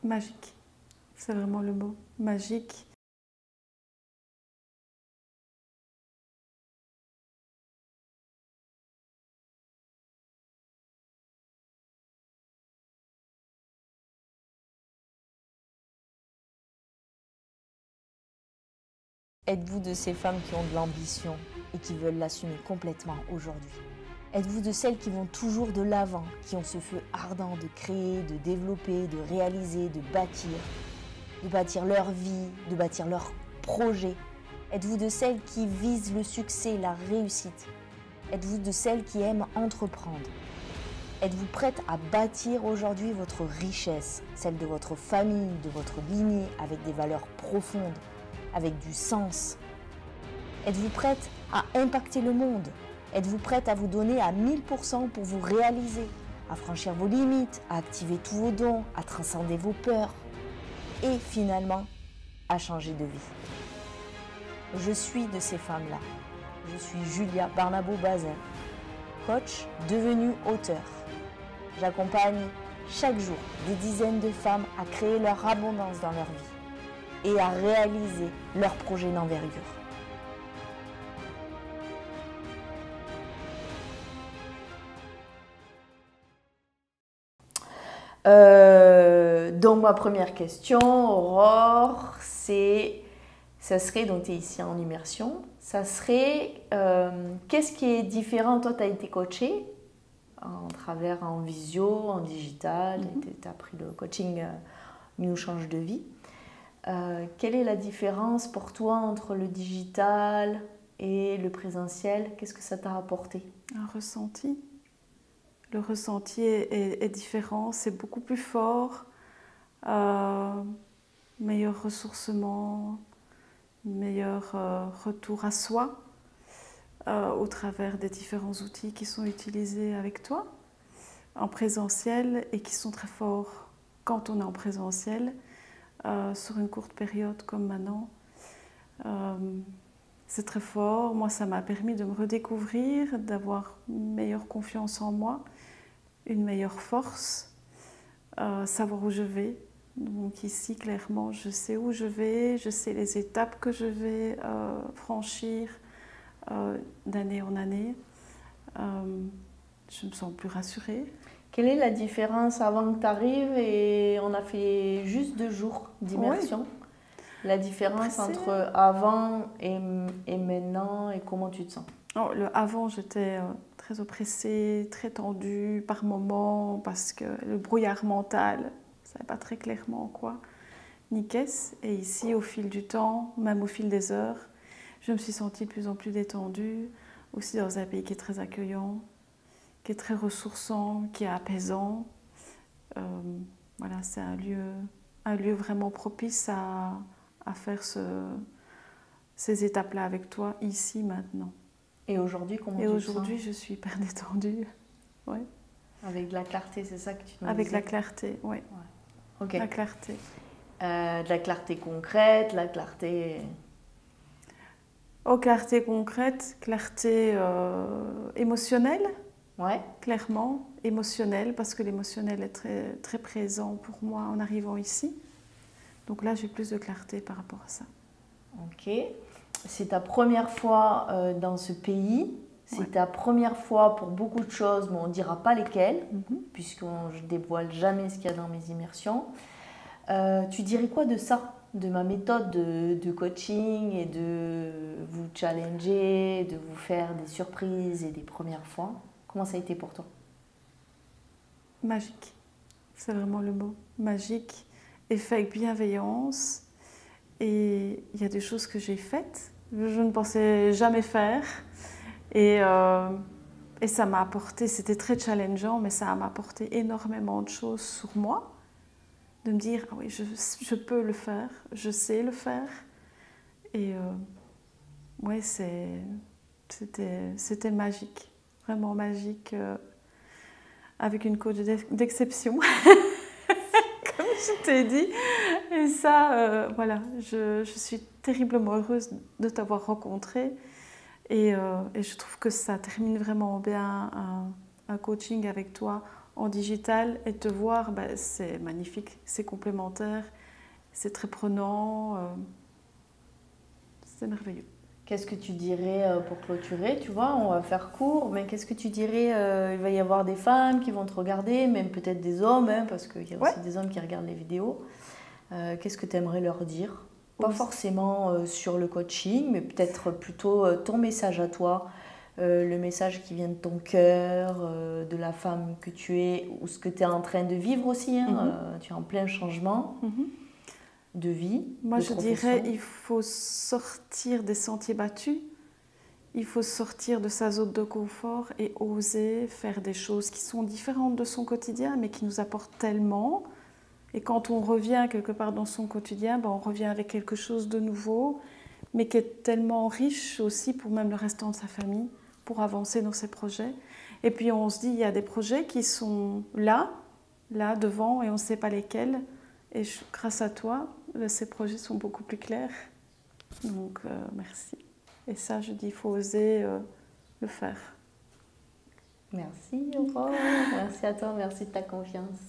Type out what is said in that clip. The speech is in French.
Magique, c'est vraiment le mot, magique. Êtes-vous de ces femmes qui ont de l'ambition et qui veulent l'assumer complètement aujourd'hui? Êtes-vous de celles qui vont toujours de l'avant, qui ont ce feu ardent de créer, de développer, de réaliser, de bâtir leur vie, de bâtir leur projet? Êtes-vous de celles qui visent le succès, la réussite? Êtes-vous de celles qui aiment entreprendre? Êtes-vous prête à bâtir aujourd'hui votre richesse, celle de votre famille, de votre lignée, avec des valeurs profondes, avec du sens? Êtes-vous prête à impacter le monde? Êtes-vous prête à vous donner à 1000% pour vous réaliser, à franchir vos limites, à activer tous vos dons, à transcender vos peurs et finalement à changer de vie? Je suis de ces femmes-là. Je suis Julia Barnabo-Bazin, coach devenue auteur. J'accompagne chaque jour des dizaines de femmes à créer leur abondance dans leur vie et à réaliser leurs projets d'envergure. Donc ma première question, Aurore, ça serait, donc tu es ici en immersion, ça serait, qu'est-ce qui est différent? Toi, tu as été coachée en visio, en digital, tu as pris le coaching New Change de vie. Quelle est la différence pour toi entre le digital et le présentiel? Qu'est-ce que ça t'a apporté? Un ressenti. Le ressenti est différent, c'est beaucoup plus fort, meilleur ressourcement, meilleur retour à soi au travers des différents outils qui sont utilisés avec toi en présentiel et qui sont très forts quand on est en présentiel sur une courte période comme maintenant. C'est très fort. Moi, ça m'a permis de me redécouvrir, d'avoir une meilleure confiance en moi, une meilleure force, savoir où je vais. Donc ici, clairement, je sais où je vais, je sais les étapes que je vais franchir d'année en année. Je me sens plus rassurée. Quelle est la différence avant que tu arrives et on a fait juste 2 jours d'immersion? Oui. La différence entre avant et maintenant et comment tu te sens? Le avant, j'étais très oppressée, très tendue par moments parce que le brouillard mental, je ne savais pas très clairement quoi, ni qu'est-ce. Et ici, au fil du temps, même au fil des heures, je me suis sentie de plus en plus détendue, aussi dans un pays qui est très accueillant, qui est très ressourçant, qui est apaisant. Voilà, c'est un lieu vraiment propice à faire ces étapes-là avec toi, ici, maintenant. Et aujourd'hui, comment tu te sens? Et aujourd'hui, je suis hyper détendue. Ouais. Avec de la clarté, c'est ça que tu nous disais? Avec la clarté, oui. Ouais. Ok. La clarté. De la clarté concrète, la clarté... Oh, clarté concrète, clarté émotionnelle. Ouais. Clairement, émotionnelle, parce que l'émotionnel est très, très présent pour moi en arrivant ici. Donc là, j'ai plus de clarté par rapport à ça. Ok. C'est ta première fois dans ce pays. C'est ouais. ta première fois pour beaucoup de choses, mais on ne dira pas lesquelles, puisqu'on ne dévoile jamais ce qu'il y a dans mes immersions. Tu dirais quoi de ça, de ma méthode de coaching et de vous challenger, de vous faire des surprises et des premières fois? Comment ça a été pour toi? Magique, c'est vraiment le mot. Magique et fait avec bienveillance. Et il y a des choses que j'ai faites, je ne pensais jamais faire. Et ça m'a apporté, c'était très challengeant, mais ça m'a apporté énormément de choses sur moi. De me dire, ah oui, je peux le faire, je sais le faire. Et ouais, c'était magique, vraiment magique, avec une coach d'exception, comme je t'ai dit. Et ça, voilà, je suis terriblement heureuse de t'avoir rencontré. Et je trouve que ça termine vraiment bien un coaching avec toi en digital et te voir, ben, c'est magnifique, c'est complémentaire, c'est très prenant, c'est merveilleux. Qu'est-ce que tu dirais pour clôturer? Tu vois, on va faire court, mais qu'est-ce que tu dirais? Il va y avoir des femmes qui vont te regarder, même peut-être des hommes, hein, parce qu'il y a aussi des hommes qui regardent les vidéos. Qu'est-ce que tu aimerais leur dire? Pas forcément sur le coaching, mais peut-être plutôt ton message à toi, le message qui vient de ton cœur, de la femme que tu es, ou ce que tu es en train de vivre aussi. Hein, tu es en plein changement. De vie, moi de je dirais il faut sortir des sentiers battus, il faut sortir de sa zone de confort et oser faire des choses qui sont différentes de son quotidien mais qui nous apportent tellement, et quand on revient quelque part dans son quotidien, ben on revient avec quelque chose de nouveau mais qui est tellement riche aussi pour même le restant de sa famille, pour avancer dans ses projets. Et puis on se dit il y a des projets qui sont là devant et on ne sait pas lesquels. Et grâce à toi, ces projets sont beaucoup plus clairs. Donc, merci. Et ça, je dis, il faut oser le faire. Merci, Aurore. Merci à toi, merci de ta confiance.